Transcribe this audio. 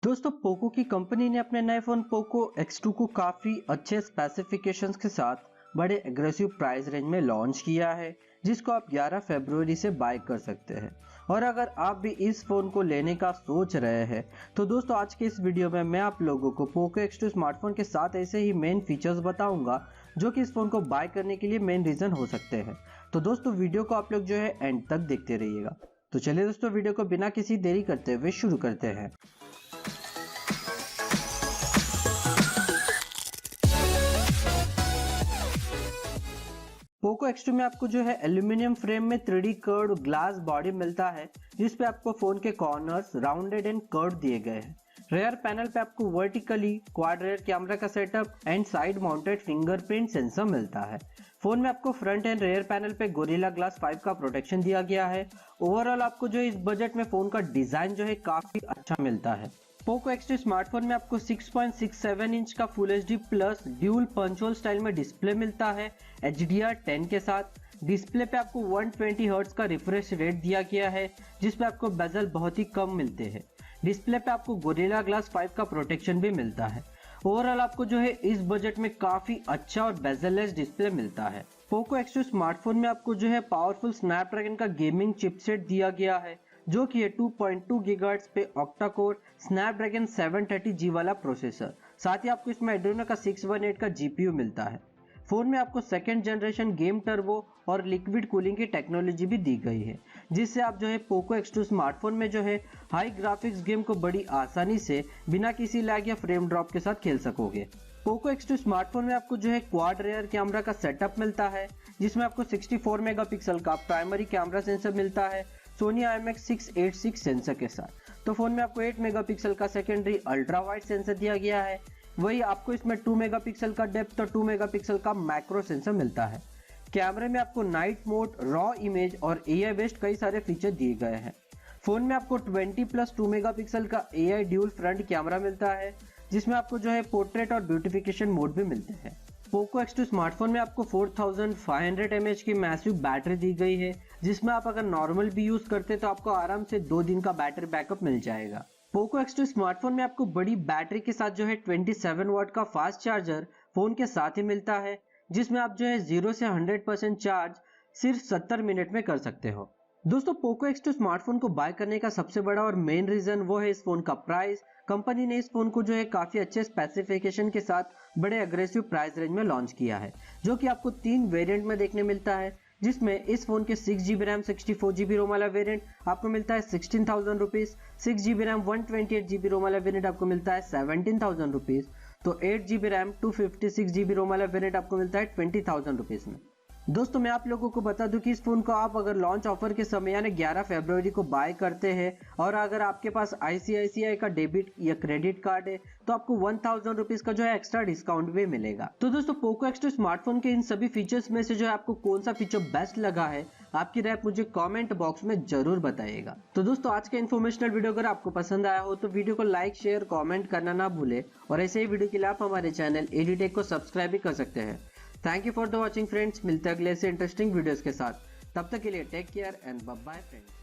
दोस्तों पोको की कंपनी ने अपने नए फोन पोको X2 को काफी अच्छे स्पेसिफिकेशंस के साथ बड़े एग्रेसिव प्राइस रेंज में लॉन्च किया है, जिसको आप 11 फरवरी से बाय कर सकते हैं। और अगर आप भी इस फोन को लेने का सोच रहे हैं तो दोस्तों आज के इस वीडियो में मैं आप लोगों को पोको X2 स्मार्टफोन के साथ ऐसे ही मेन फीचर्स बताऊंगा जो कि इस फोन को बाय करने के लिए मेन रीजन हो सकते हैं। तो दोस्तों वीडियो को आप लोग जो है एंड तक देखते रहिएगा। तो चलिए दोस्तों वीडियो को बिना किसी देरी करते हुए शुरू करते हैं। पोको X2 में आपको जो है एल्यूमिनियम फ्रेम में 3D कर्व ग्लास बॉडी मिलता है, जिस पे आपको फोन के कॉर्नर्स राउंडेड एंड कर्व दिए गए हैं। रेयर पैनल पे आपको वर्टिकली क्वाड रेयर कैमरा का setup and side mounted fingerprint sensor मिलता है। फोन में आपको फ्रंट एंड रेयर पैनल पे गोरिल्ला ग्लास 5 का प्रोटेक्शन दिया गया है। ओवरऑल आपको जो इस बजट में फोन का डिजाइन जो है काफी अच्छा मिलता है। पोको X2 स्मार्टफोन में आपको 6.67 इंच का full HD plus dual punch hole style में डिस्प्ले मिलता है HDR10 के साथ। डिस्प्ले पे आपको 120 हर्ट्ज का रिफ्रेश रेट दिया गया है, जिसपे आपको बेजल बहुत ही कम मिलते हैं। डिस्प्ले पे आपको गोरिल्ला ग्लास 5 का प्रोटेक्शन भी मिलता है। ओवरऑल आपको जो है इस बजट में काफी अच्छा और बेजललेस डिस्प्ले मिलता है। पोको X2 स्मार्टफोन में आपको जो है पावरफुल स्नैपड्रैगन का गेमिंग चिपसेट दिया गया है, जो कि है 2.2 गीगाहर्ट्ज पे ऑक्टा कोर स्नैपड्रैगन 730G वाला प्रोसेसर। साथ ही आपको इसमें एड्रेनो का 618 का GPU मिलता है। फोन में आपको सेकेंड जनरेशन गेम टर्बो और लिक्विड कूलिंग की टेक्नोलॉजी भी दी गई है, जिससे आप जो है पोको X2 स्मार्टफोन में जो है हाई ग्राफिक्स गेम को बड़ी आसानी से बिना किसी लैग या फ्रेम ड्रॉप के साथ खेल सकोगे। पोको X2 स्मार्टफोन में आपको जो है क्वाड रेयर कैमरा का सेटअप मिलता है, जिसमें आपको 64 मेगापिक्सल का प्राइमरी कैमरा सेंसर मिलता है सोनी IMX686 सेंसर के साथ। तो फोन में आपको 8 मेगापिक्सल का सेकेंडरी अल्ट्रा वाइड सेंसर दिया गया है। वही आपको इसमें 2 मेगापिक्सल का डेप्थ और 2 मेगापिक्सल का मैक्रो सेंसर मिलता है। कैमरे में आपको नाइट मोड, रॉ इमेज और AI बेस्ड कई सारे फीचर दिए गए हैं। फोन में आपको 20+2 मेगापिक्सल का AI ड्यूल फ्रंट कैमरा मिलता है, जिसमें आपको जो है पोर्ट्रेट और ब्यूटिफिकेशन मोड भी मिलते हैं। पोको X2 स्मार्टफोन में आपको 4500 mAh की मैसिव बैटरी दी गई है, जिसमें आप अगर नॉर्मल भी यूज करते तो आपको आराम से 2 दिन का बैटरी बैकअप मिल जाएगा। पोको X2 स्मार्टफोन में आपको बड़ी बैटरी के साथ जो है 27 वाट का फास्ट चार्जर फोन के साथ ही मिलता है, जिसमें आप जो है 0 से 100% चार्ज सिर्फ 70 मिनट में कर सकते हो। दोस्तों पोको X2 स्मार्टफोन को बाय करने का सबसे बड़ा और मेन रीजन वो है इस फोन का प्राइस। कंपनी ने इस फोन को जो है काफी अच्छे स्पेसिफिकेशन के साथ बड़े अग्रेसिव प्राइस रेंज में लॉन्च किया है, जो कि आपको 3 वेरिएंट में देखने मिलता है, जिसमें इस फोन के 6GB रैम 64GB रोम वाला वेरिएंट आपको मिलता है 16,000 रुपीज। 6GB रैम 128GB रोम वाला वेरिएंट आपको मिलता है 17,000 रुपीज। तो 8GB रैम 256GB रोम वाला वेरिएंट आपको मिलता है 20,000 रुपीज में। दोस्तों मैं आप लोगों को बता दूं कि इस फोन को आप अगर लॉन्च ऑफर के समय यानी 11 फरवरी को बाय करते हैं और अगर आपके पास ICICI का डेबिट या क्रेडिट कार्ड है तो आपको 1000 रुपीज का जो है एक्स्ट्रा डिस्काउंट भी मिलेगा। तो दोस्तों पोको X2 स्मार्टफोन के इन सभी फीचर्स में से जो है आपको कौन सा फीचर बेस्ट लगा है, आपकी राय मुझे कमेंट बॉक्स में जरूर बताइएगा। तो दोस्तों आज का इन्फॉर्मेशनल वीडियो अगर आपको पसंद आया हो तो वीडियो को लाइक, शेयर, कमेंट करना ना भूले और ऐसे ही वीडियो के लिए आप हमारे चैनल एडीटेक को सब्सक्राइब भी कर सकते हैं। Thank you for the watching friends. मिलते हैं अगले से इंटरेस्टिंग वीडियोस के साथ। तब तक के लिए take care and bye bye friends.